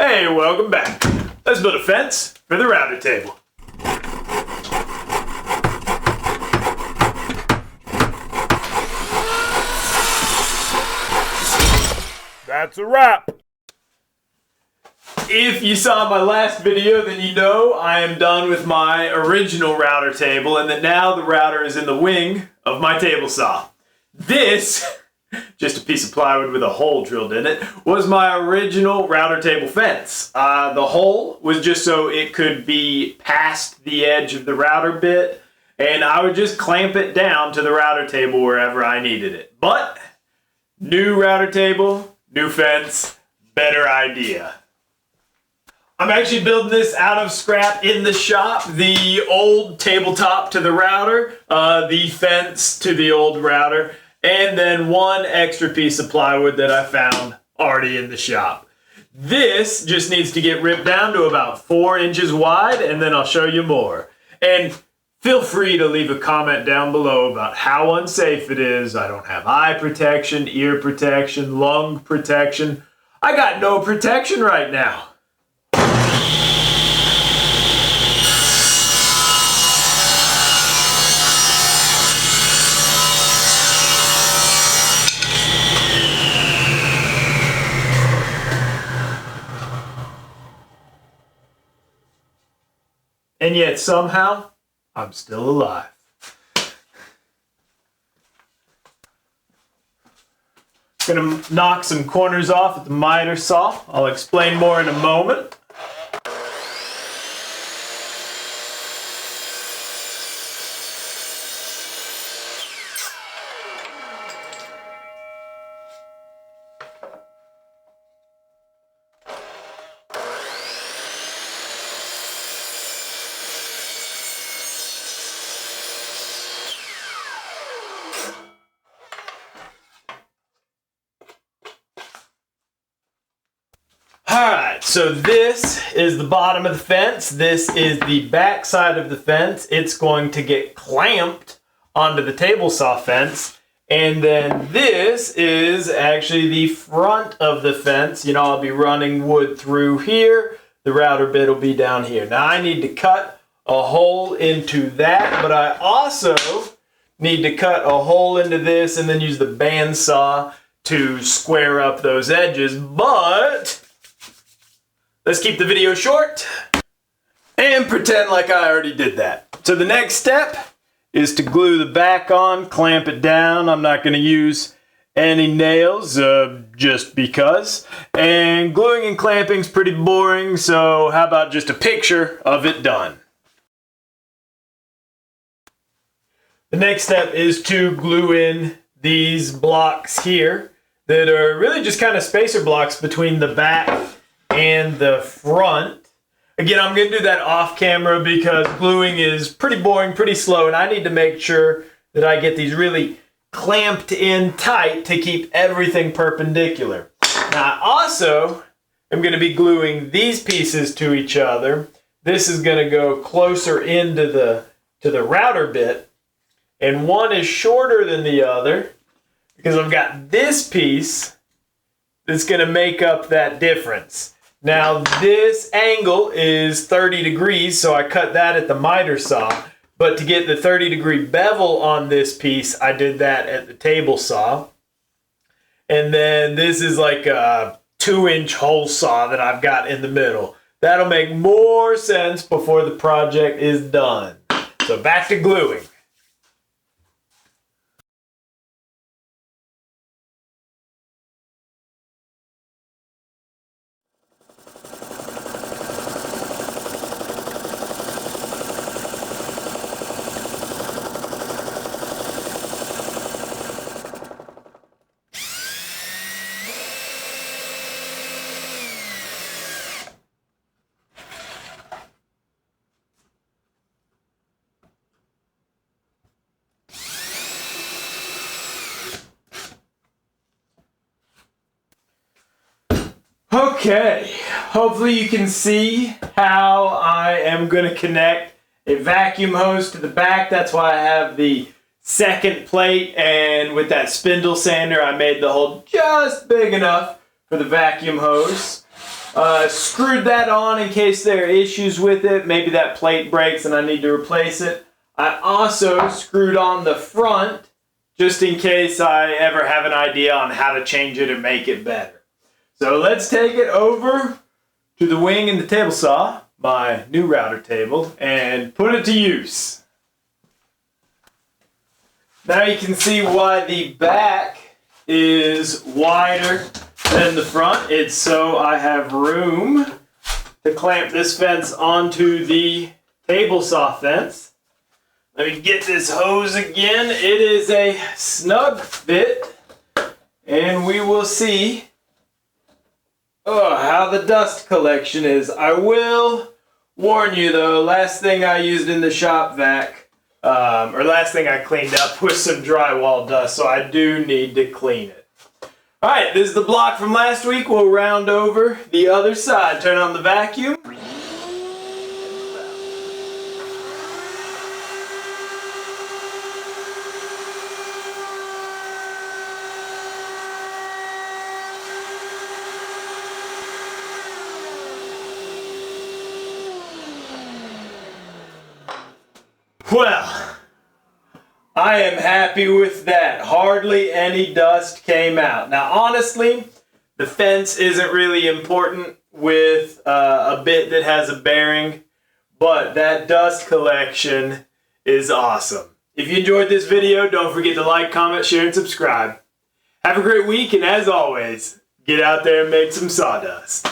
Hey, welcome back. Let's build a fence for the router table. That's a wrap. If you saw my last video, then you know I am done with my original router table and that now the router is in the wing of my table saw. This, just a piece of plywood with a hole drilled in it, was my original router table fence. The hole was just so it could be past the edge of the router bit, and I would just clamp it down to the router table wherever I needed it. But, new router table, new fence, better idea. I'm actually building this out of scrap in the shop. The old tabletop to the router, the fence to the old router, and then one extra piece of plywood that I found already in the shop. This just needs to get ripped down to about 4 inches wide, and then I'll show you more. And feel free to leave a comment down below about how unsafe it is. I don't have eye protection, ear protection, lung protection. I got no protection right now. And yet somehow, I'm still alive. Gonna knock some corners off with the miter saw. I'll explain more in a moment. Alright, so this is the bottom of the fence. This is the back side of the fence. It's going to get clamped onto the table saw fence. And then this is actually the front of the fence. You know, I'll be running wood through here. The router bit will be down here. Now I need to cut a hole into that, but I also need to cut a hole into this and then use the bandsaw to square up those edges. But let's keep the video short and pretend like I already did that. So the next step is to glue the back on, clamp it down. I'm not going to use any nails just because. And gluing and clamping is pretty boring, so how about just a picture of it done? The next step is to glue in these blocks here that are really just kind of spacer blocks between the back and the front. Again, I'm going to do that off camera because gluing is pretty boring, pretty slow, and I need to make sure that I get these really clamped in tight to keep everything perpendicular. Now, I also am going to be gluing these pieces to each other. This is going to go closer into the router bit, and one is shorter than the other because I've got this piece that's going to make up that difference. Now this angle is 30 degrees, so I cut that at the miter saw. But to get the 30-degree bevel on this piece, I did that at the table saw. And then this is like a 2-inch hole saw that I've got in the middle. That'll make more sense before the project is done. So back to gluing. Okay, hopefully you can see how I am going to connect a vacuum hose to the back. That's why I have the second plate, and with that spindle sander I made the hole just big enough for the vacuum hose. Screwed that on in case there are issues with it. Maybe that plate breaks and I need to replace it. I also screwed on the front just in case I ever have an idea on how to change it or make it better. So let's take it over to the wing and the table saw, my new router table, and put it to use. Now you can see why the back is wider than the front. It's so I have room to clamp this fence onto the table saw fence. Let me get this hose again. It is a snug fit, and we will see how the dust collection is. I will warn you though, last thing I used in the shop vac, or last thing I cleaned up was some drywall dust, so I do need to clean it. Alright, this is the block from last week. We'll round over the other side. Turn on the vacuum. Well, I am happy with that. Hardly any dust came out. Now, honestly, the fence isn't really important with a bit that has a bearing, but that dust collection is awesome. If you enjoyed this video, don't forget to like, comment, share, and subscribe. Have a great week, and as always, get out there and make some sawdust.